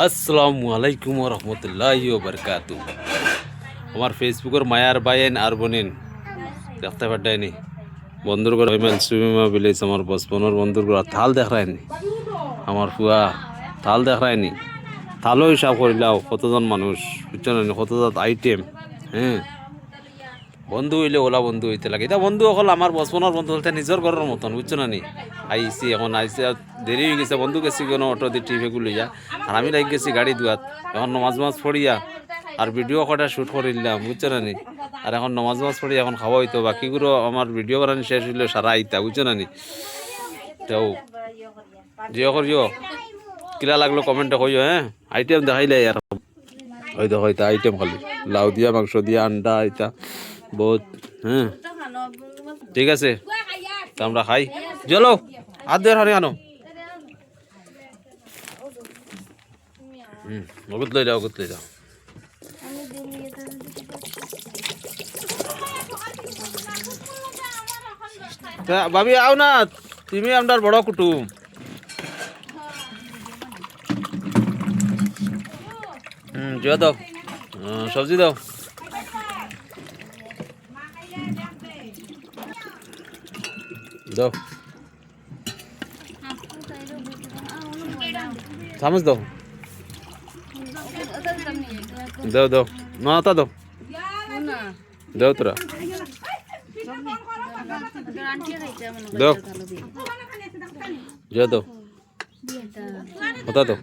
আসসালামু আলাইকুম রহমতুল্লাহি বারকাতু। আমার ফেসবুকের মায়ার বাইন আর বোনেন দেখতে পাঠায়নি বন্ধুর ঘর হইমেন সুমিমা ভিলেজ আমার বসপনের বন্ধুর ঘর থাল দেখায়নি আমার ফুয়া থাল দেখায়নি থালও হিসাব করিলাও কতজন মানুষ বুঝছেন কতজন আইটেম। হ্যাঁ, বন্ধু হইলে ওলা বন্ধু হইতে লাগে। এটা বন্ধু অকল আমার বচপনের বন্ধু হলতে নিজের ঘরের মতন বুঝছো না নি। আইসি এখন আইসি দেরি হয়ে গেছে, বন্ধু গেছি কোনো অটো দিয়ে ট্রিপে লইয়া আর আমি লাগ গেছি গাড়ি দুয়াত। এখন নমাজ মাজ পড়িয়া আর ভিডিও কটা শ্যুট করিলাম বুঝছো না নি। আর এখন নমাজ মাজ পড়িয়া এখন খাওয়া হইতো, বাকিগুলো আমার ভিডিও বানানি শেষ হইলে সারা আইতা বুঝছো না নি। তো জিও করিও কিলা লাগলো কমেন্টে কইও। হ্যাঁ, আইটেম দেখাইলে আর হয়তো হয়তো আইটেম খালি লাউ দিয়া মাংস দিয়া আন্ডা আইতা বহুত। হ্যাঁ ঠিক আছে, তো আমরা খাই। চলো হাত দিয়ে হারে আনো। ওগুত লই যাও, ওগুত লই যাও। ভাবি আও না, তুমি আমার বড় কুটুম। জিয়া দাও, সবজি দাও। দাও চামচ দাও, দাও দাও না তা দাও, দাও তোরা দাও, যা দাও হতা দাও।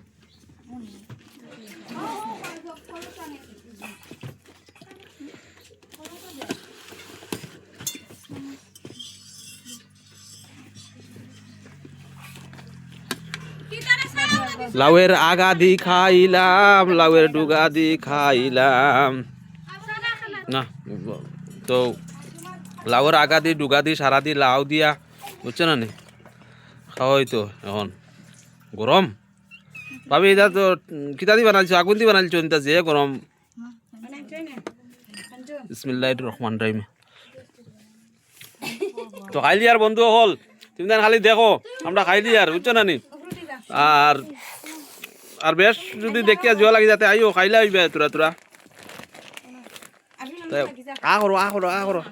লাউয়ের আগা দি খাইলাম, লাউয়ের ডুগা দি খাইলাম না। তো লাউয়ের আগা দি ডুগা দি সারা দি লাউ দিয়া বুঝছো না নি খাওয়াই তো এখন গরম। ভাবি এটা তো কিতা দি বানাইছো, আগুন দি বানাইছো এটা যে গরম। বিসমিল্লাহির রহমানির রহিম। তো খাইলি আর বন্ধু হল, তুমি দেন খালি দেখো আমরা খাইলি আর বুঝছো না নি। আর আর বেশ যদি দেখিয়া জোয়া লাগি যাতে আইও খাইলে হইবে তোরা তোরা। আ করো আ করো আ করো।